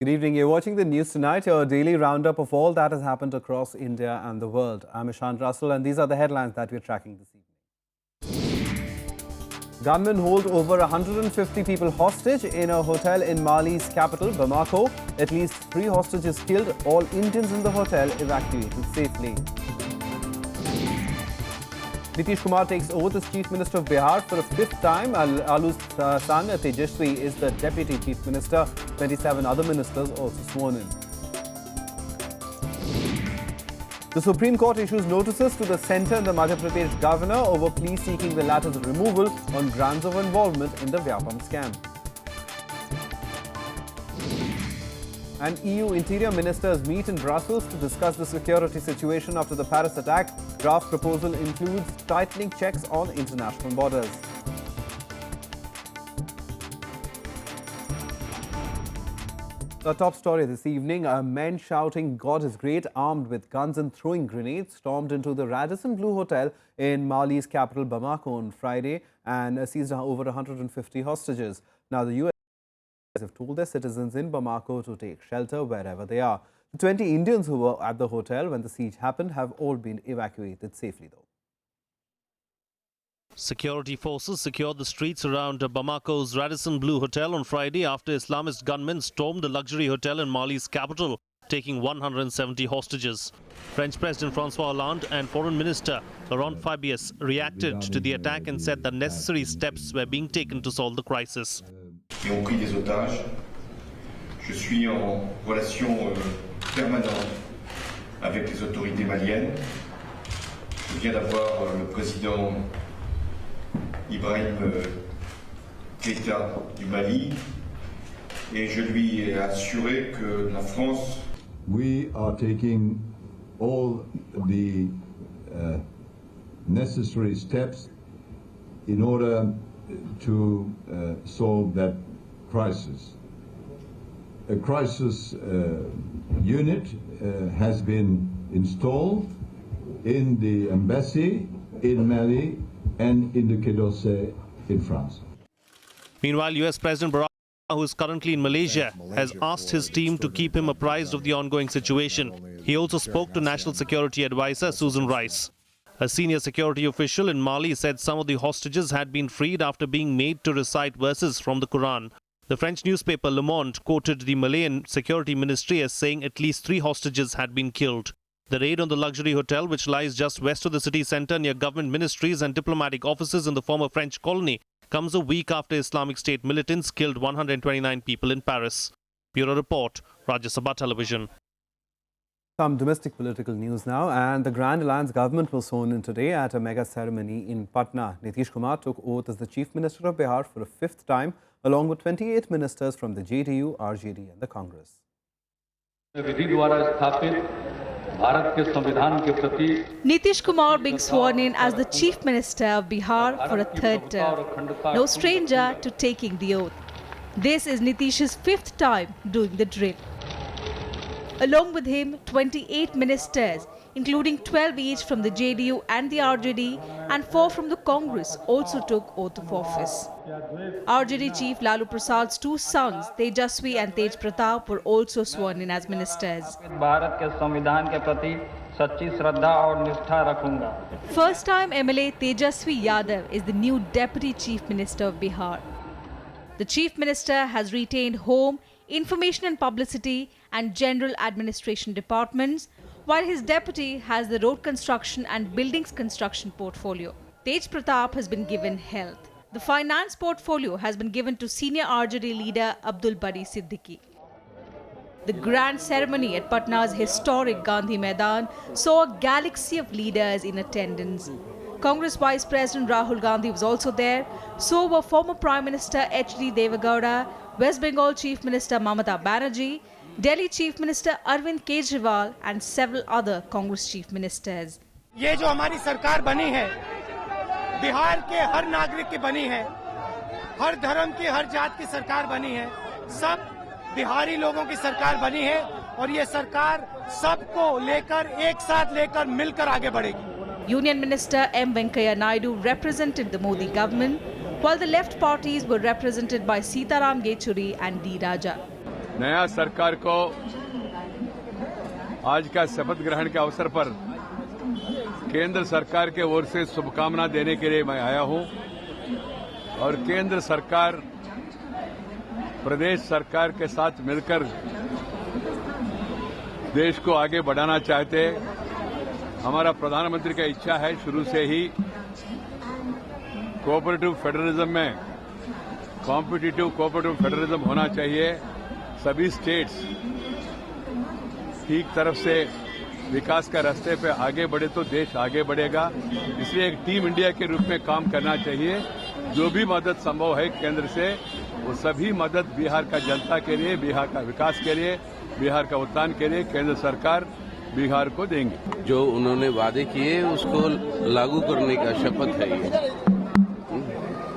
Good evening. You're watching the news tonight, your daily roundup of all that has happened across India and the world. I'm Ishan Russell, and these are the headlines that we're tracking this evening. Gunmen hold over 150 people hostage in a hotel in Mali's capital, Bamako. At least 3 hostages killed, all Indians in the hotel evacuated safely. Nitish Kumar takes oath as Chief Minister of Bihar for a 5th time. Alu's son Tejaswi is the Deputy Chief Minister. 27 other ministers also sworn in. The Supreme Court issues notices to the centre and the Madhya Pradesh governor over plea seeking the latter's removal on grounds of involvement in the Vyapam scam. And EU interior ministers meet in Brussels to discuss the security situation after the Paris attack. Draft proposal includes tightening checks on international borders. The top story this evening, men shouting "God is great" armed with guns and throwing grenades stormed into the Radisson Blu Hotel in Mali's capital Bamako on Friday and seized over 150 hostages. Now the US have told their citizens in Bamako to take shelter wherever they are. The 20 Indians who were at the hotel when the siege happened have all been evacuated safely though. Security forces secured the streets around Bamako's Radisson Blu Hotel on Friday after Islamist gunmen stormed the luxury hotel in Mali's capital, taking 170 hostages. French President François Hollande and Foreign Minister Laurent Fabius reacted to the attack and said that necessary steps were being taken to solve the crisis. Qui ont pris des otages. Je suis en relation permanente avec les autorités maliennes. Je viens d'avoir le président Ibrahim Keïta du Mali et je lui ai assuré que la France. We are taking all the necessary steps in order to solve that crisis. A crisis unit has been installed in the embassy in Mali and in the Quai d'Orsay in France. Meanwhile, US President Barack Obama, who is currently in Malaysia, has asked his team to keep him apprised of the ongoing situation. He also spoke to National Security Advisor Susan Rice. A senior security official in Mali said some of the hostages had been freed after being made to recite verses from the Quran. The French newspaper Le Monde quoted the Malayan Security Ministry as saying at least 3 hostages had been killed. The raid on the luxury hotel, which lies just west of the city centre near government ministries and diplomatic offices in the former French colony, comes a week after Islamic State militants killed 129 people in Paris. Bureau Report, Rajya Sabha Television. Some domestic political news now, and the Grand Alliance government was sworn in today at a mega ceremony in Patna. Nitish Kumar took oath as the Chief Minister of Bihar for a 5th time, along with 28 ministers from the JDU, RJD and the Congress. Nitish Kumar being sworn in as the Chief Minister of Bihar for a 3rd term. No stranger to taking the oath. This is Nitish's 5th time doing the drill. Along with him, 28 ministers, including 12 each from the JDU and the RJD and 4 from the Congress, also took oath of office. RJD Chief Lalu Prasad's 2 sons, Tejaswi and Tej Pratap, were also sworn in as ministers. First time MLA Tejaswi Yadav is the new Deputy Chief Minister of Bihar. The Chief Minister has retained Home, Information and Publicity and General Administration departments, while his deputy has the road construction and buildings construction portfolio. Tej Pratap has been given health. The finance portfolio has been given to senior RJD leader Abdul Bari Siddiqui. The grand ceremony at Patna's historic Gandhi Maidan saw a galaxy of leaders in attendance. Congress Vice President Rahul Gandhi was also there, so were former Prime Minister H.D. Devagowda, West Bengal Chief Minister Mamata Banerjee, Delhi Chief Minister Arvind Kejriwal and several other Congress Chief Ministers. ये जो हमारी सरकार बनी है, बिहार के हर नागरिक की बनी है, हर धर्म की, हर जात की सरकार बनी है, सब बिहारी लोगों की सरकार बनी है और ये सरकार सबको लेकर, एक साथ लेकर, मिलकर आगे बढ़ेगी. Union Minister M. Venkaiah Naidu represented the Modi government, while the left parties were represented by Sitaram Yechuri and D. Raja. नया सरकार को आज का शपथ ग्रहण के अवसर पर केंद्र सरकार के ओर से शुभकामना देने के लिए मैं आया हूं और केंद्र सरकार प्रदेश सरकार के साथ मिलकर देश को आगे बढ़ाना चाहते। हमारा प्रधानमंत्री का इच्छा है शुरू से ही कोऑपरेटिव फेडरलिज्म में कॉम्पिटिटिव कोऑपरेटिव फेडरलिज्म होना चाहिए। सभी स्टेट्स ठीक तरफ से विकास का रास्ते पे आगे बढ़े तो देश आगे बढ़ेगा। इसलिए एक टीम इंडिया के रूप में काम करना चाहिए। जो भी मदद संभव है केंद्र से वो सभी मदद बिहार का जनता के लिए, बिहार का विकास के लिए, बिहार का उत्थान के लिए केंद्र सरकार बिहार को देंगे। जो उन्होंने वादे किए उसको लागू करने का शपथ है ये,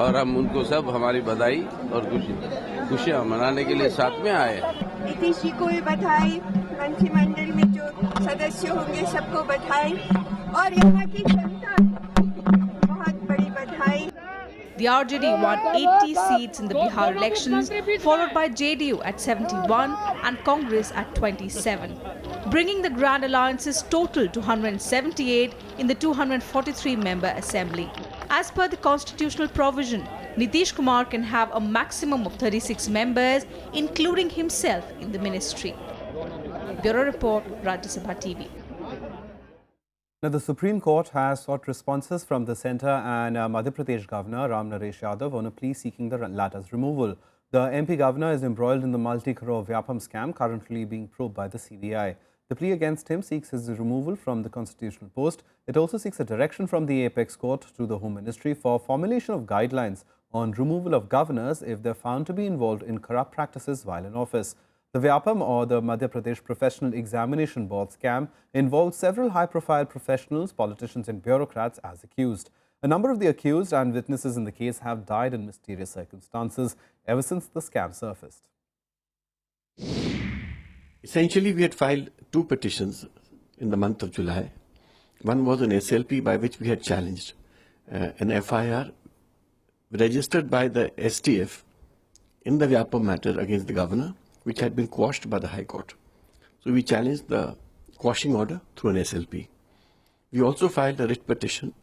और हम उनको सब हमारी बधाई और खुशियां मनाने के लिए साथ में आए। नीतीश जी को भी बधाई, मंत्रिमंडल में जो सदस्य होंगे सबको बधाई और यहाँ की जनता बहुत बड़ी बधाई। The RJD won 80 seats in the Bihar elections, followed by JDU at 71 and Congress at 27, bringing the Grand Alliance's total to 178 in the 243-member assembly. As per the constitutional provision, Nitish Kumar can have a maximum of 36 members, including himself in the ministry. Bureau Report, Rajya Sabha TV. Now, the Supreme Court has sought responses from the centre and Madhya Pradesh Governor Ram Naresh Yadav on a plea seeking the latter's removal. The MP Governor is embroiled in the multi-crore Vyapam scam currently being probed by the CBI. The plea against him seeks his removal from the constitutional post. It also seeks a direction from the Apex Court to the Home Ministry for formulation of guidelines on removal of governors if they are found to be involved in corrupt practices while in office. The Vyapam, or the Madhya Pradesh Professional Examination Board scam, involved several high-profile professionals, politicians and bureaucrats as accused. A number of the accused and witnesses in the case have died in mysterious circumstances ever since the scam surfaced. Essentially, we had filed two petitions in the month of July. One was an SLP by which we had challenged an FIR registered by the STF in the Vyapam matter against the governor, which had been quashed by the High Court. So we challenged the quashing order through an SLP. We also filed a writ petition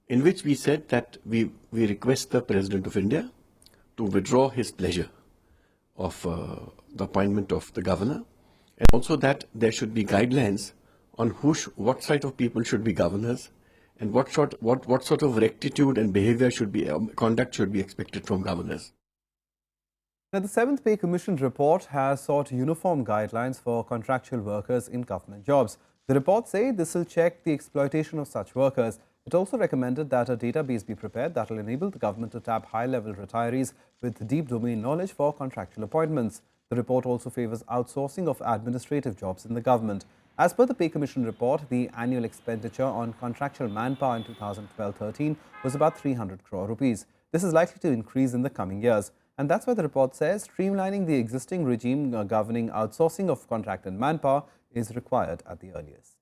in which we said that we request the President of India to withdraw his pleasure of the appointment of the governor, and also that there should be guidelines on what sort of people should be governors and what sort of rectitude and behavior should be, conduct should be expected from governors. Now, the 7th Pay Commission report has sought uniform guidelines for contractual workers in government jobs. The report says this will check the exploitation of such workers. It also recommended that a database be prepared that will enable the government to tap high-level retirees with deep domain knowledge for contractual appointments. The report also favours outsourcing of administrative jobs in the government. As per the Pay Commission report, the annual expenditure on contractual manpower in 2012-13 was about 300 crore rupees. This is likely to increase in the coming years. And that's why the report says streamlining the existing regime governing outsourcing of contracted manpower is required at the earliest.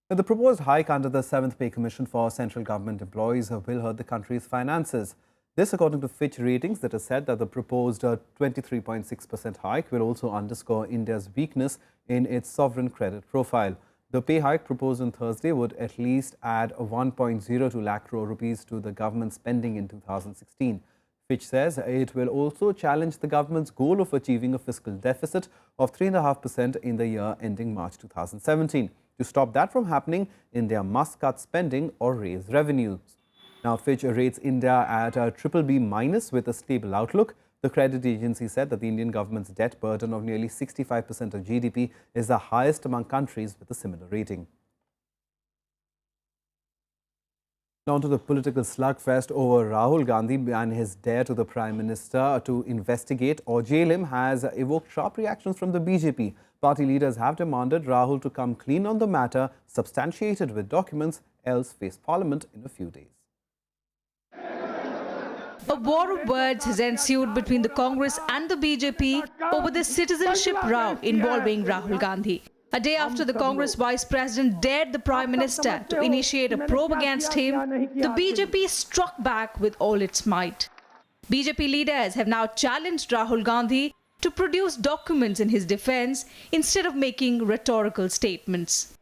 Now, the proposed hike under the 7th Pay Commission for central government employees will hurt the country's finances. This, according to Fitch Ratings, that has said that the proposed 23.6% hike will also underscore India's weakness in its sovereign credit profile. The pay hike proposed on Thursday would at least add 1.02 lakh crore rupees to the government spending in 2016. Fitch says it will also challenge the government's goal of achieving a fiscal deficit of 3.5% in the year ending March 2017. To stop that from happening, India must cut spending or raise revenues. Now, Fitch rates India at a BBB- with a stable outlook. The credit agency said that the Indian government's debt burden of nearly 65% of GDP is the highest among countries with a similar rating. Now to the political slugfest over Rahul Gandhi and his dare to the Prime Minister to investigate or jail him has evoked sharp reactions from the BJP. Party leaders have demanded Rahul to come clean on the matter, substantiated with documents, else face Parliament in a few days. A war of words has ensued between the Congress and the BJP over the citizenship row involving Rahul Gandhi. A day after the Congress Vice President dared the Prime Minister to initiate a probe against him, the BJP struck back with all its might. BJP leaders have now challenged Rahul Gandhi to produce documents in his defense instead of making rhetorical statements.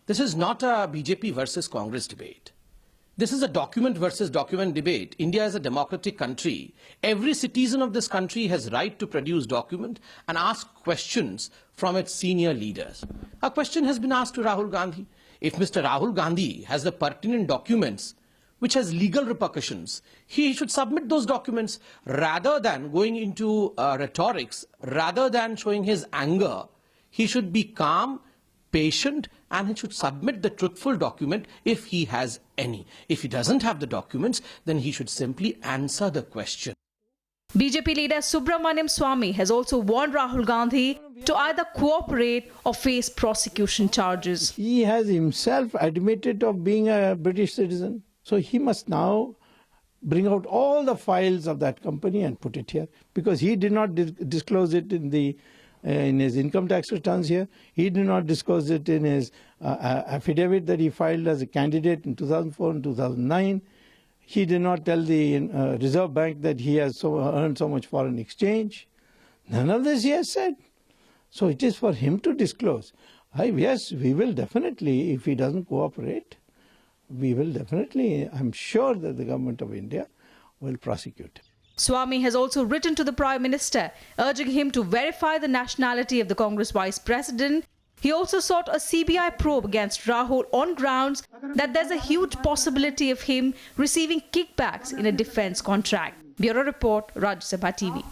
This is not a BJP versus Congress debate. This is a document versus document debate. India is a democratic country. Every citizen of this country has right to produce document and ask questions from its senior leaders. A question has been asked to Rahul Gandhi. If Mr. Rahul Gandhi has the pertinent documents which has legal repercussions, he should submit those documents rather than going into rhetorics, rather than showing his anger. He should be calm, patient, and he should submit the truthful document if he has any. If he doesn't have the documents, then he should simply answer the question. BJP leader Subramaniam Swamy has also warned Rahul Gandhi to either cooperate or face prosecution charges. He has himself admitted of being a British citizen. So he must now bring out all the files of that company and put it here, because he did not disclose it in his income tax returns here. He did not disclose it in his affidavit that he filed as a candidate in 2004 and 2009. He did not tell the Reserve Bank that he has earned so much foreign exchange. None of this he has said. So it is for him to disclose. Yes, we will definitely, if he doesn't cooperate, we will definitely, I'm sure that the government of India will prosecute him. Swamy has also written to the Prime Minister, urging him to verify the nationality of the Congress Vice President. He also sought a CBI probe against Rahul on grounds that there's a huge possibility of him receiving kickbacks in a defense contract. Bureau Report, Rajya Sabha TV.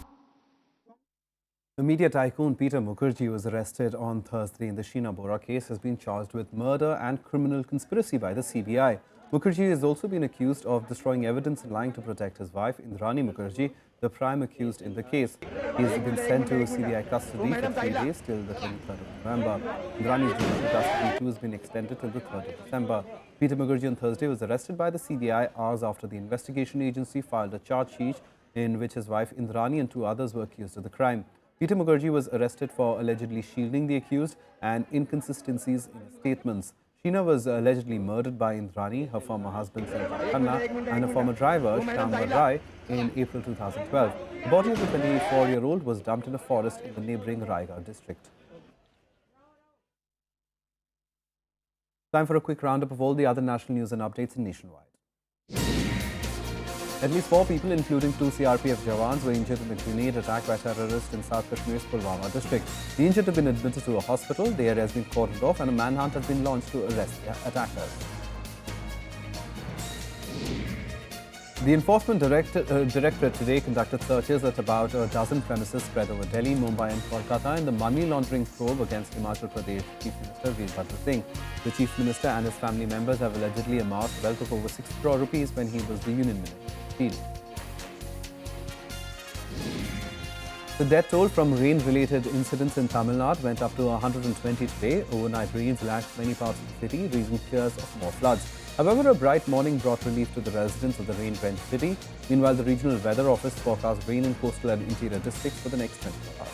The media tycoon Peter Mukherjee was arrested on Thursday in the Sheena Bora case, has been charged with murder and criminal conspiracy by the CBI. Mukherjee has also been accused of destroying evidence and lying to protect his wife, Indrani Mukherjee, the prime accused in the case. He has been sent to CBI custody for 3 days till the 23rd of November. Indrani's judicial custody too has been extended till the 3rd of December. Peter Mukherjee on Thursday was arrested by the CBI hours after the investigation agency filed a charge sheet in which his wife Indrani and 2 others were accused of the crime. Peter Mukherjee was arrested for allegedly shielding the accused and inconsistencies in his statements. Sheena was allegedly murdered by Indrani, her former husband Sanjay Khanna, and her former driver Shyamvar Rai in April 2012. The body of the 24-year-old was dumped in a forest in the neighbouring Raigad district. Time for a quick roundup of all the other national news and updates nationwide. At least 4 people, including 2 CRPF jawans, were injured in the grenade attack by terrorists in South Kashmir's Pulwama district. The injured have been admitted to a hospital. The area has been cordoned off and a manhunt has been launched to arrest the attackers. The Enforcement Directorate today conducted searches at about a dozen premises spread over Delhi, Mumbai and Kolkata in the money laundering probe against Himachal Pradesh Chief Minister Veerbhadra Singh. The Chief Minister and his family members have allegedly amassed wealth of over 6 crore rupees when he was the Union Minister. The death toll from rain-related incidents in Tamil Nadu went up to 120 today. Overnight rains lashed many parts of the city, raising fears of more floods. However, a bright morning brought relief to the residents of the rain-drenched city. Meanwhile, the regional weather office forecasts rain in coastal and interior districts for the next 24 hours.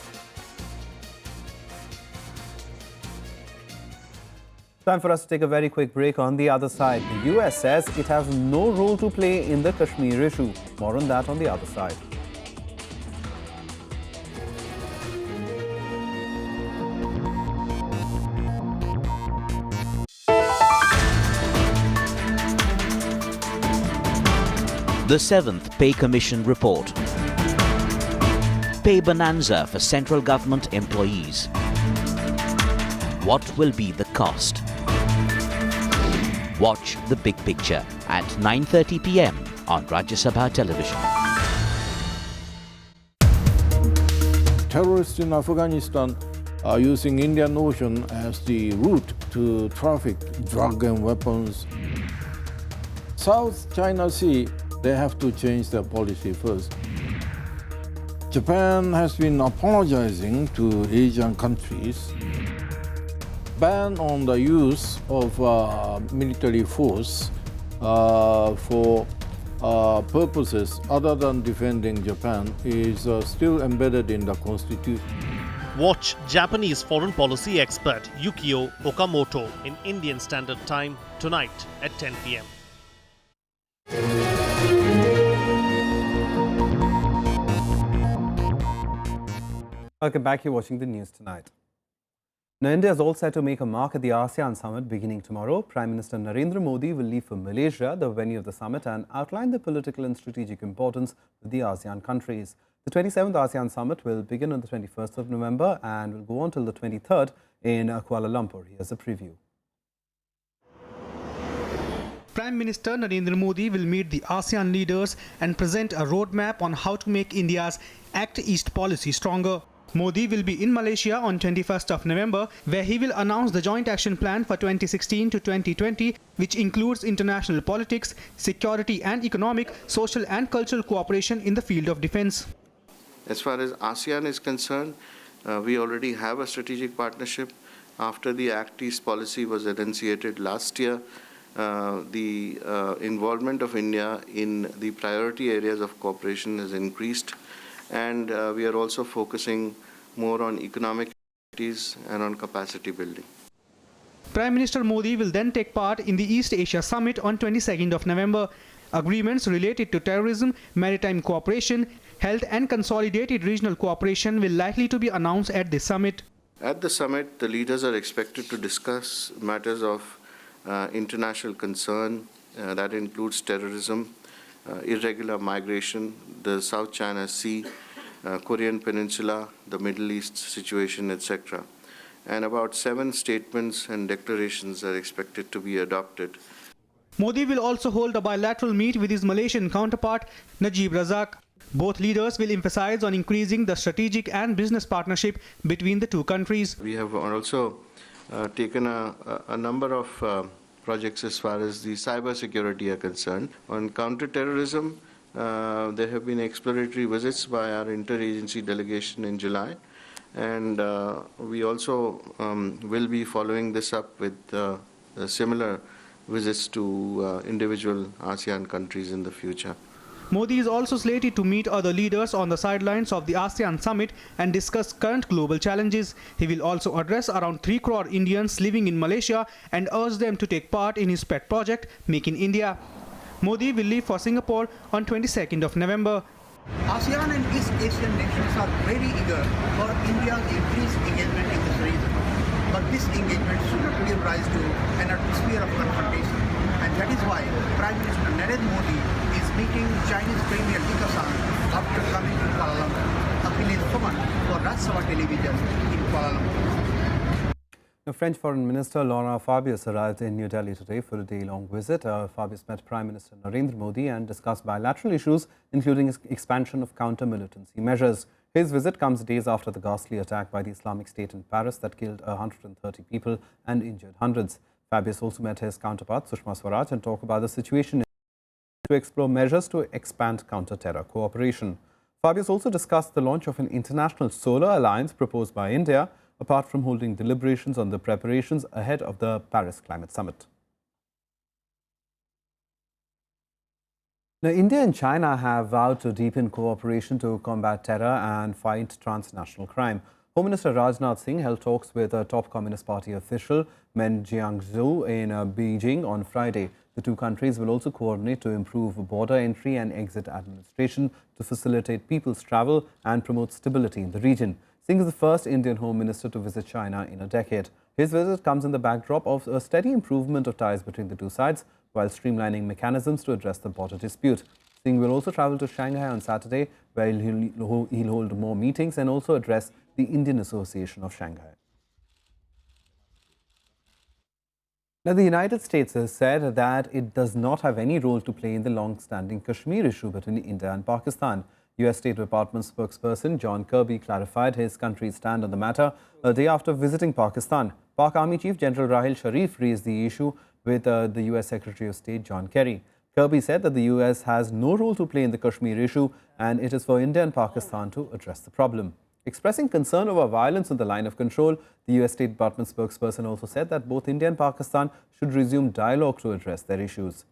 Time for us to take a very quick break. On the other side, the US says it has no role to play in the Kashmir issue. More on that on the other side. The 7th Pay Commission report. Pay bonanza for central government employees. What will be the cost? Watch the big picture at 9:30 p.m. on Rajya Sabha television. Terrorists in Afghanistan are using Indian Ocean as the route to traffic drug and weapons. South China Sea, they have to change their policy first. Japan has been apologizing to Asian countries. Ban on the use of military force for purposes other than defending Japan is still embedded in the constitution. Watch Japanese foreign policy expert Yukio Okamoto in Indian Standard Time tonight at 10 p.m. Welcome back. You're watching the news tonight. Now, India is all set to make a mark at the ASEAN summit beginning tomorrow. Prime Minister Narendra Modi will leave for Malaysia, the venue of the summit, and outline the political and strategic importance of the ASEAN countries. The 27th ASEAN summit will begin on the 21st of November and will go on till the 23rd in Kuala Lumpur. Here's a preview. Prime Minister Narendra Modi will meet the ASEAN leaders and present a roadmap on how to make India's Act East policy stronger. Modi will be in Malaysia on 21st of November, where he will announce the Joint Action Plan for 2016 to 2020, which includes international politics, security and economic, social and cultural cooperation in the field of defense. As far as ASEAN is concerned, we already have a strategic partnership. After the Act East policy was enunciated last year, the involvement of India in the priority areas of cooperation has increased. And we are also focusing more on economic activities and on capacity building. Prime Minister Modi will then take part in the East Asia Summit on 22nd of November. Agreements related to terrorism, maritime cooperation, health and consolidated regional cooperation will likely to be announced at this summit. At the summit, the leaders are expected to discuss matters of international concern that includes terrorism, irregular migration, the South China Sea, Korean Peninsula, the Middle East situation, etc. And about 7 statements and declarations are expected to be adopted. Modi will also hold a bilateral meet with his Malaysian counterpart, Najib Razak. Both leaders will emphasize on increasing the strategic and business partnership between the two countries. We have also taken a number of projects as far as the cyber security are concerned. On counter-terrorism, there have been exploratory visits by our interagency delegation in July, and we also will be following this up with similar visits to individual ASEAN countries in the future. Modi is also slated to meet other leaders on the sidelines of the ASEAN summit and discuss current global challenges. He will also address around 3 crore Indians living in Malaysia and urge them to take part in his pet project, Make in India. Modi will leave for Singapore on 22nd of November. ASEAN and East Asian nations are very eager for India's increased engagement in this region. But this engagement should not give rise to an atmosphere of confrontation. And that is why Prime Minister Narendra Modi is meeting Chinese Premier Li Keqiang after coming to Kuala Lumpur. Akhilesh Suman for Rajya television in Kuala Lumpur. The French Foreign Minister Laurent Fabius arrived in New Delhi today for a day-long visit. Fabius met Prime Minister Narendra Modi and discussed bilateral issues, including expansion of counter-militancy measures. His visit comes days after the ghastly attack by the Islamic State in Paris that killed 130 people and injured hundreds. Fabius also met his counterpart, Sushma Swaraj, and talked about the situation to explore measures to expand counter-terror cooperation. Fabius also discussed the launch of an international solar alliance proposed by India, apart from holding deliberations on the preparations ahead of the Paris Climate Summit. Now, India and China have vowed to deepen cooperation to combat terror and fight transnational crime. Home Minister Rajnath Singh held talks with a top Communist Party official, Men Jiangzhou, in Beijing on Friday. The two countries will also coordinate to improve border entry and exit administration to facilitate people's travel and promote stability in the region. Singh is the first Indian Home Minister to visit China in a decade. His visit comes in the backdrop of a steady improvement of ties between the two sides, while streamlining mechanisms to address the border dispute. Singh will also travel to Shanghai on Saturday, where he'll hold more meetings and also address the Indian Association of Shanghai. Now, the United States has said that it does not have any role to play in the long-standing Kashmir issue between India and Pakistan. U.S. State Department spokesperson John Kirby clarified his country's stand on the matter a day after visiting Pakistan. Pak Army Chief General Rahil Sharif raised the issue with the U.S. Secretary of State John Kerry. Kirby said that the U.S. has no role to play in the Kashmir issue and it is for India and Pakistan to address the problem. Expressing concern over violence on the line of control, the U.S. State Department spokesperson also said that both India and Pakistan should resume dialogue to address their issues.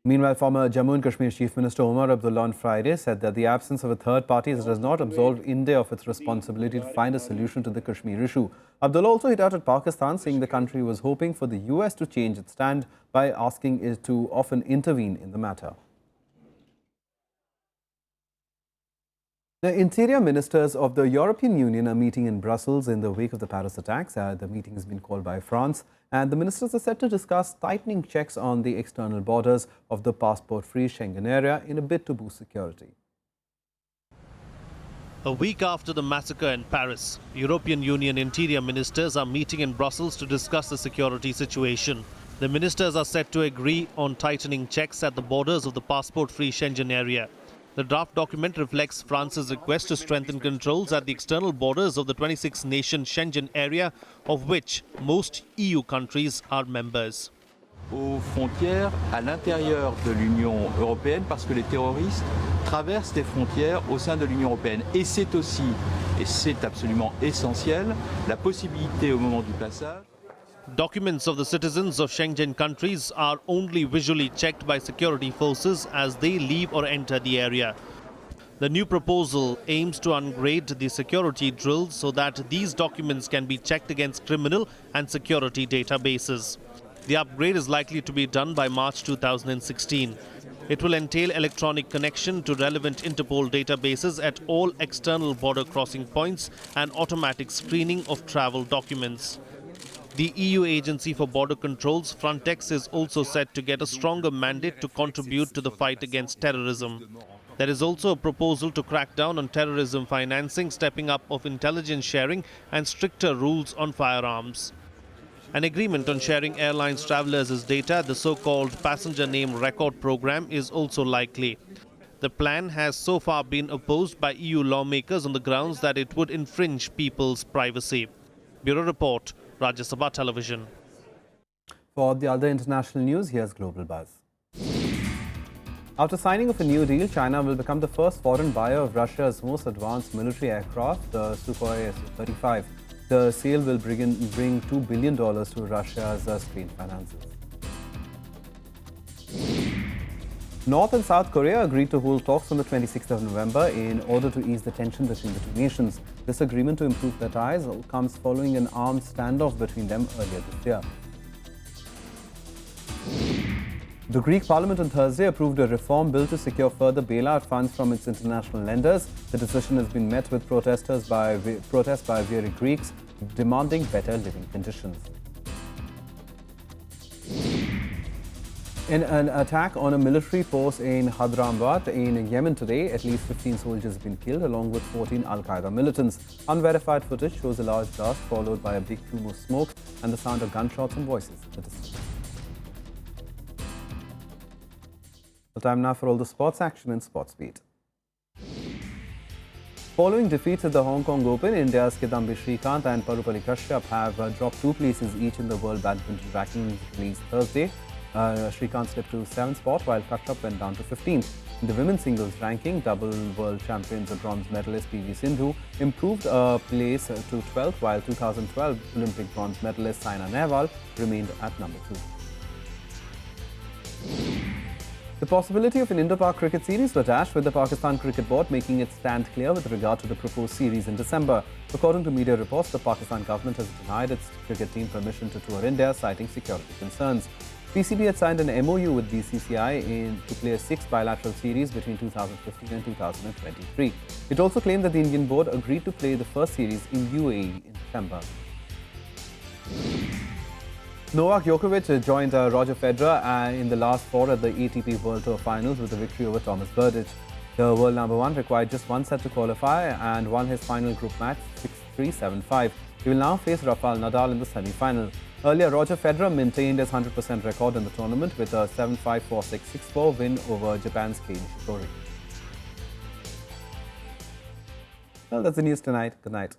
Meanwhile, former Jammu and Kashmir Chief Minister Omar Abdullah on Friday said that the absence of a third party does not absolve India of its responsibility to find a solution to the Kashmir issue. Abdullah also hit out at Pakistan, saying the country was hoping for the US to change its stand by asking it to often intervene in the matter. The interior ministers of the European Union are meeting in Brussels in the wake of the Paris attacks. The meeting has been called by France, and the ministers are set to discuss tightening checks on the external borders of the passport-free Schengen area in a bid to boost security. A week after the massacre in Paris, European Union interior ministers are meeting in Brussels to discuss the security situation. The ministers are set to agree on tightening checks at the borders of the passport-free Schengen area. The draft document reflects France's request to strengthen controls at the external borders of the 26-nation Schengen area, of which most EU countries are members. Aux frontières à l'intérieur de l'Union européenne parce que les terroristes traversent les frontières au sein de l'Union européenne. Et c'est aussi, et c'est absolument essentiel, la possibilité au moment du passage. Documents of the citizens of Schengen countries are only visually checked by security forces as they leave or enter the area. The new proposal aims to upgrade the security drills so that these documents can be checked against criminal and security databases. The upgrade is likely to be done by March 2016. It will entail electronic connection to relevant Interpol databases at all external border crossing points and automatic screening of travel documents. The EU Agency for Border Controls, Frontex, is also set to get a stronger mandate to contribute to the fight against terrorism. There is also a proposal to crack down on terrorism financing, stepping up of intelligence sharing and stricter rules on firearms. An agreement on sharing airlines travelers' data, the so-called passenger name record program, is also likely. The plan has so far been opposed by EU lawmakers on the grounds that it would infringe people's privacy. Bureau Report, Rajya Sabha Television. For the other international news, here's Global Buzz. After signing of a new deal, China will become the first foreign buyer of Russia's most advanced military aircraft, the Sukhoi Su-35. The sale will bring $2 billion to Russia's strained finances. North and South Korea agreed to hold talks on the 26th of November in order to ease the tension between the two nations. This agreement to improve their ties comes following an armed standoff between them earlier this year. The Greek Parliament on Thursday approved a reform bill to secure further bailout funds from its international lenders. The decision has been met with protests by weary Greeks demanding better living conditions. In an attack on a military post in Hyderabad in Yemen today, at least 15 soldiers have been killed along with 14 Al-Qaeda militants. Unverified footage shows a large blast followed by a big plume of smoke and the sound of gunshots and voices in the distance. The time now for all the sports action in Sports Beat. Following defeats at the Hong Kong Open, India's Kidambi Srikanth and Parupalli Kashyap have dropped 2 places each in the World Badminton rankings released Thursday. Srikanth slipped to 7th spot while Kashyap went down to 15th. In the women's singles ranking, double world champions and bronze medalist PV Sindhu improved a place to 12th, while 2012 Olympic bronze medalist Saina Nehwal remained at number 2. The possibility of an Indo-Pak cricket series were dashed, with the Pakistan Cricket Board making its stand clear with regard to the proposed series in December. According to media reports, the Pakistan government has denied its cricket team permission to tour India, citing security concerns. PCB had signed an MOU with BCCI to play a 6th bilateral series between 2015 and 2023. It also claimed that the Indian board agreed to play the first series in UAE in December. Novak Djokovic joined Roger Federer in the last 4 at the ATP World Tour Finals with a victory over Thomas Berdych. The world number 1 required just 1 set to qualify and won his final group match 6-3, 7-5. He will now face Rafael Nadal in the semi-final. Earlier, Roger Federer maintained his 100% record in the tournament with a 7-5, 4-6, 6-4 win over Japan's Kei Nishikori. Well, that's the news tonight. Good night.